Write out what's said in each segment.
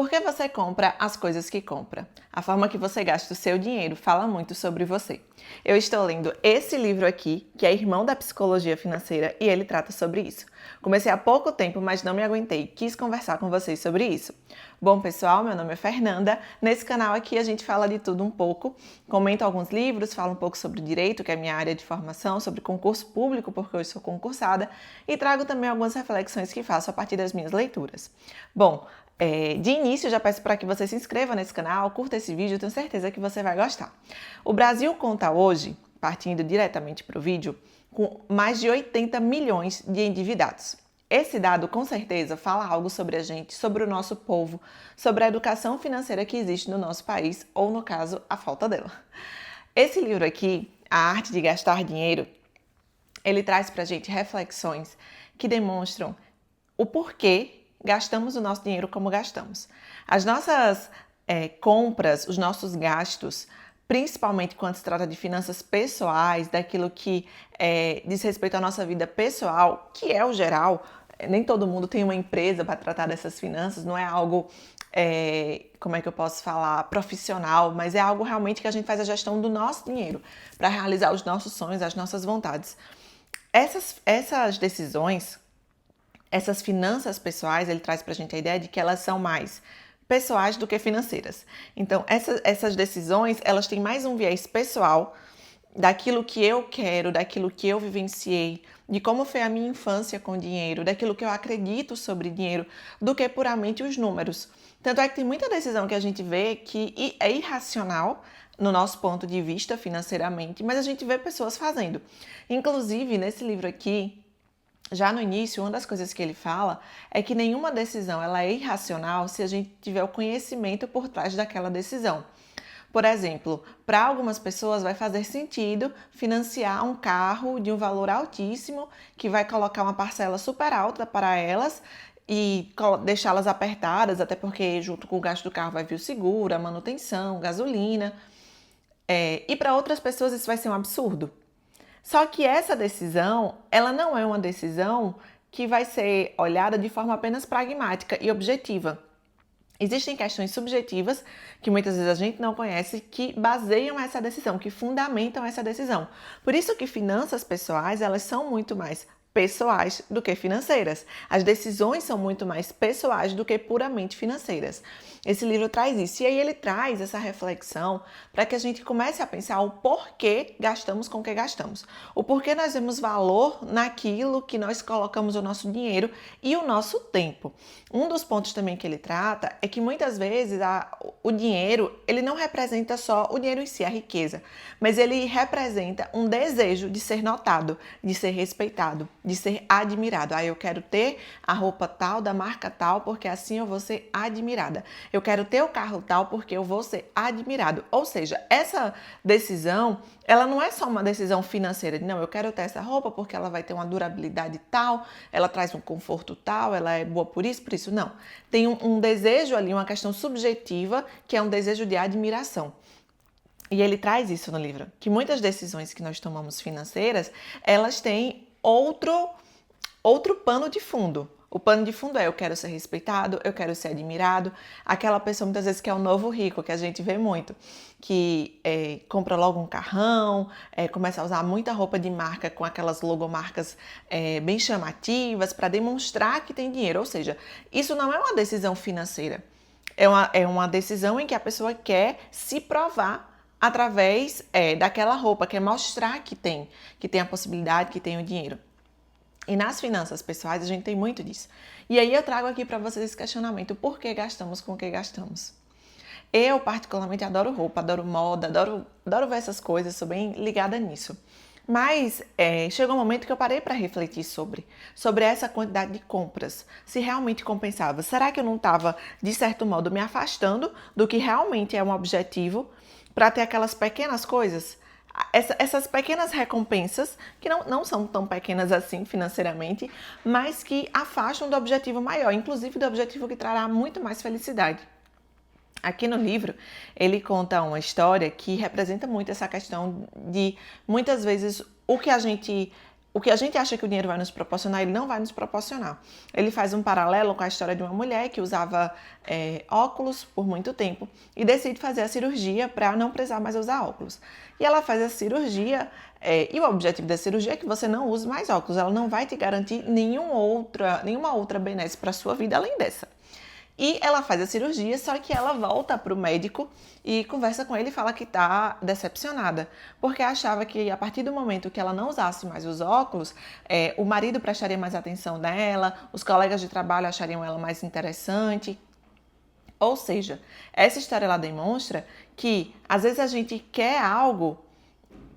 Por que você compra as coisas que compra? A forma que você gasta o seu dinheiro fala muito sobre você. Eu estou lendo esse livro aqui, que é Irmão da Psicologia Financeira, e ele trata sobre isso. Comecei há pouco tempo, mas não me aguentei. Quis conversar com vocês sobre isso. Bom, pessoal, meu nome é Fernanda. Nesse canal aqui a gente fala de tudo um pouco. Comento alguns livros, falo um pouco sobre direito, que é a minha área de formação, sobre concurso público, porque eu sou concursada, e trago também algumas reflexões que faço a partir das minhas leituras. Bom, de início, já peço para que você se inscreva nesse canal, curta esse vídeo, tenho certeza que você vai gostar. O Brasil conta hoje, partindo diretamente para o vídeo, com mais de 80 milhões de endividados. Esse dado, com certeza, fala algo sobre a gente, sobre o nosso povo, sobre a educação financeira que existe no nosso país, ou, no caso, a falta dela. Esse livro aqui, A Arte de Gastar Dinheiro, ele traz para a gente reflexões que demonstram o porquê gastamos o nosso dinheiro como gastamos. As nossas compras, os nossos gastos, principalmente quando se trata de finanças pessoais, daquilo que diz respeito à nossa vida pessoal, que é o geral, nem todo mundo tem uma empresa para tratar dessas finanças, não é algo, como é que eu posso falar, profissional, mas é algo realmente que a gente faz a gestão do nosso dinheiro para realizar os nossos sonhos, as nossas vontades. Essas decisões, essas finanças pessoais, ele traz pra gente a ideia de que elas são mais pessoais do que financeiras. Então, essas decisões, elas têm mais um viés pessoal daquilo que eu quero, daquilo que eu vivenciei, de como foi a minha infância com dinheiro, daquilo que eu acredito sobre dinheiro, do que puramente os números. Tanto é que tem muita decisão que a gente vê que é irracional no nosso ponto de vista financeiramente, mas a gente vê pessoas fazendo. Inclusive, nesse livro aqui, já no início, uma das coisas que ele fala é que nenhuma decisão ela é irracional se a gente tiver o conhecimento por trás daquela decisão. Por exemplo, para algumas pessoas vai fazer sentido financiar um carro de um valor altíssimo que vai colocar uma parcela super alta para elas e deixá-las apertadas, até porque junto com o gasto do carro vai vir o seguro, a manutenção, gasolina. E para outras pessoas isso vai ser um absurdo. Só que essa decisão, ela não é uma decisão que vai ser olhada de forma apenas pragmática e objetiva. Existem questões subjetivas que muitas vezes a gente não conhece que baseiam essa decisão, que fundamentam essa decisão. Por isso que finanças pessoais, elas são muito mais pessoais do que financeiras. As decisões são muito mais pessoais do que puramente financeiras. Esse livro traz isso. E aí ele traz essa reflexão para que a gente comece a pensar o porquê gastamos com o que gastamos. O porquê nós vemos valor naquilo que nós colocamos o nosso dinheiro e o nosso tempo. Um dos pontos também que ele trata é que muitas vezes o dinheiro, ele não representa só o dinheiro em si, a riqueza, mas ele representa um desejo de ser notado, de ser respeitado, de ser admirado. Eu quero ter a roupa tal, da marca tal, porque assim eu vou ser admirada. Eu quero ter o carro tal porque eu vou ser admirado. Ou seja, essa decisão, ela não é só uma decisão financeira. Não, eu quero ter essa roupa porque ela vai ter uma durabilidade tal, ela traz um conforto tal, ela é boa por isso, por isso. Não. Tem um desejo ali, uma questão subjetiva, que é um desejo de admiração. E ele traz isso no livro, que muitas decisões que nós tomamos financeiras, elas têm outro pano de fundo. O pano de fundo é eu quero ser respeitado, eu quero ser admirado. Aquela pessoa muitas vezes que é o novo rico, que a gente vê muito, que compra logo um carrão, começa a usar muita roupa de marca com aquelas logomarcas bem chamativas para demonstrar que tem dinheiro. Ou seja, isso não é uma decisão financeira. É uma decisão em que a pessoa quer se provar através daquela roupa, quer mostrar que tem a possibilidade, que tem o dinheiro. E nas finanças pessoais a gente tem muito disso. E aí eu trago aqui para vocês esse questionamento: por que gastamos com o que gastamos? Eu particularmente adoro roupa, adoro moda, adoro ver essas coisas, sou bem ligada nisso. Mas chegou um momento que eu parei para refletir sobre essa quantidade de compras, se realmente compensava. Será que eu não estava, de certo modo, me afastando do que realmente é um objetivo para ter aquelas pequenas coisas? Essas pequenas recompensas, que não são tão pequenas assim financeiramente, mas que afastam do objetivo maior, inclusive do objetivo que trará muito mais felicidade. Aqui no livro, ele conta uma história que representa muito essa questão de, muitas vezes, o que a gente o que a gente acha que o dinheiro vai nos proporcionar, ele não vai nos proporcionar. Ele faz um paralelo com a história de uma mulher que usava óculos por muito tempo e decide fazer a cirurgia para não precisar mais usar óculos. E ela faz a cirurgia e o objetivo da cirurgia é que você não use mais óculos. Ela não vai te garantir nenhuma outra benesse para a sua vida além dessa. E ela faz a cirurgia, só que ela volta para o médico e conversa com ele e fala que está decepcionada, porque achava que a partir do momento que ela não usasse mais os óculos, o marido prestaria mais atenção nela, os colegas de trabalho achariam ela mais interessante. Ou seja, essa história ela demonstra que às vezes a gente quer algo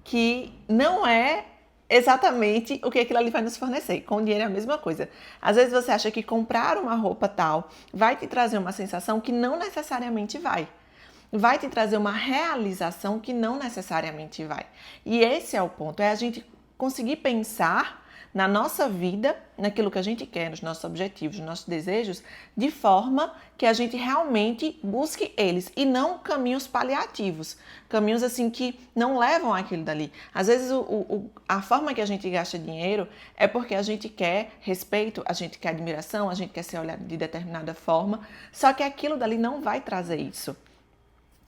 que não é exatamente o que aquilo ali vai nos fornecer. Com o dinheiro é a mesma coisa. Às vezes você acha que comprar uma roupa tal vai te trazer uma sensação que não necessariamente vai. Vai te trazer uma realização que não necessariamente vai. E esse é o ponto, é a gente conseguir pensar na nossa vida, naquilo que a gente quer, nos nossos objetivos, nos nossos desejos, de forma que a gente realmente busque eles e não caminhos paliativos, caminhos assim que não levam àquilo dali. Às vezes a forma que a gente gasta dinheiro é porque a gente quer respeito, a gente quer admiração, a gente quer ser olhado de determinada forma, só que aquilo dali não vai trazer isso.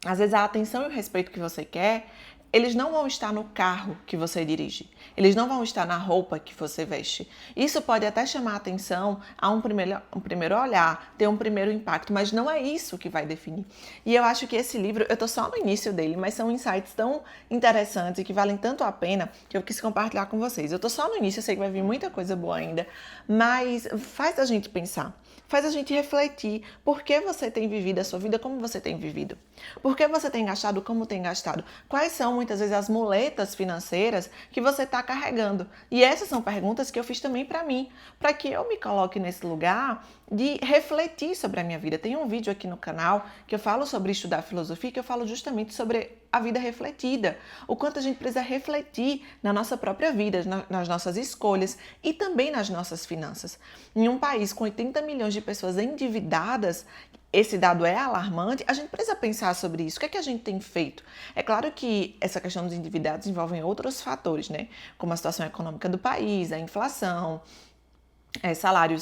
Às vezes a atenção e o respeito que você quer, eles não vão estar no carro que você dirige. Eles não vão estar na roupa que você veste. Isso pode até chamar a atenção a um primeiro olhar, ter um primeiro impacto, mas não é isso que vai definir. E eu acho que esse livro, eu tô só no início dele, mas são insights tão interessantes e que valem tanto a pena que eu quis compartilhar com vocês. Eu tô só no início, eu sei que vai vir muita coisa boa ainda, mas faz a gente pensar. Faz a gente refletir por que você tem vivido a sua vida como você tem vivido. Por que você tem gastado como tem gastado. Quais são, muitas vezes, as muletas financeiras que você está carregando. E essas são perguntas que eu fiz também para mim, para que eu me coloque nesse lugar de refletir sobre a minha vida. Tem um vídeo aqui no canal que eu falo sobre estudar filosofia, que eu falo justamente sobre a vida refletida. O quanto a gente precisa refletir na nossa própria vida, nas nossas escolhas e também nas nossas finanças. Em um país com 80 milhões de pessoas endividadas, esse dado é alarmante, a gente precisa pensar sobre isso. O que é que a gente tem feito? É claro que essa questão dos endividados envolve outros fatores, né? Como a situação econômica do país, a inflação,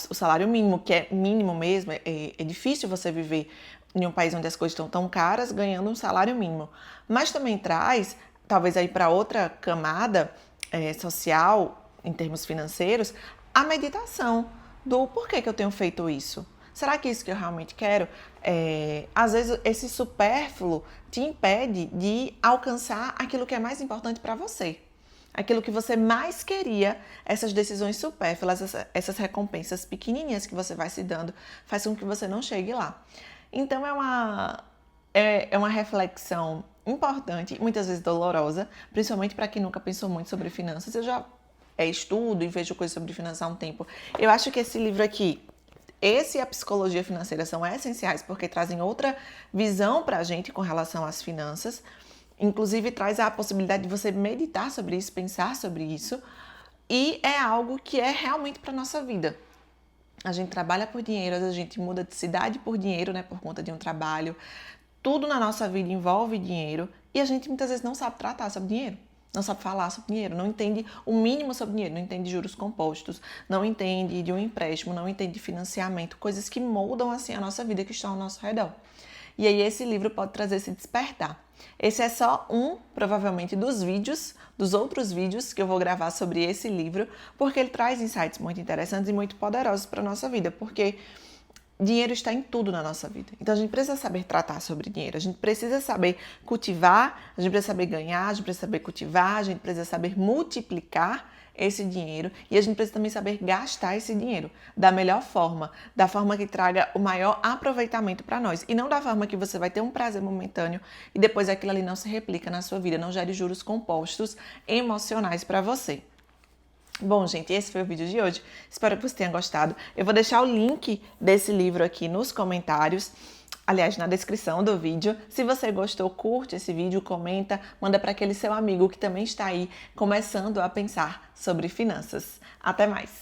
o salário mínimo, que é mínimo mesmo, é difícil você viver em um país onde as coisas estão tão caras ganhando um salário mínimo. Mas também traz, talvez aí para outra camada social, em termos financeiros, a meditação do porquê que eu tenho feito isso. Será que é isso que eu realmente quero? Às vezes esse supérfluo te impede de alcançar aquilo que é mais importante para você. Aquilo que você mais queria, essas decisões supérfluas, essas recompensas pequenininhas que você vai se dando, faz com que você não chegue lá. Então é uma reflexão importante, muitas vezes dolorosa, principalmente para quem nunca pensou muito sobre finanças. Eu já estudo e vejo coisas sobre finanças há um tempo. Eu acho que esse livro aqui, esse e a psicologia financeira são essenciais porque trazem outra visão para a gente com relação às finanças. Inclusive, traz a possibilidade de você meditar sobre isso, pensar sobre isso. E é algo que é realmente para a nossa vida. A gente trabalha por dinheiro, a gente muda de cidade por dinheiro, né, por conta de um trabalho. Tudo na nossa vida envolve dinheiro e a gente muitas vezes não sabe tratar sobre dinheiro. Não sabe falar sobre dinheiro, não entende o mínimo sobre dinheiro, não entende juros compostos, não entende de um empréstimo, não entende de financiamento, coisas que moldam assim a nossa vida, que estão ao nosso redor. E aí esse livro pode trazer esse despertar. Esse é só provavelmente, dos outros vídeos que eu vou gravar sobre esse livro, porque ele traz insights muito interessantes e muito poderosos para a nossa vida, porque dinheiro está em tudo na nossa vida. Então a gente precisa saber tratar sobre dinheiro, a gente precisa saber cultivar, a gente precisa saber ganhar, a gente precisa saber cultivar, a gente precisa saber multiplicar esse dinheiro e a gente precisa também saber gastar esse dinheiro da melhor forma, da forma que traga o maior aproveitamento para nós e não da forma que você vai ter um prazer momentâneo e depois aquilo ali não se replica na sua vida, não gere juros compostos emocionais para você. Bom, gente, esse foi o vídeo de hoje. Espero que você tenha gostado. Eu vou deixar o link desse livro aqui nos comentários, aliás, na descrição do vídeo. Se você gostou, curte esse vídeo, comenta, manda para aquele seu amigo que também está aí começando a pensar sobre finanças. Até mais!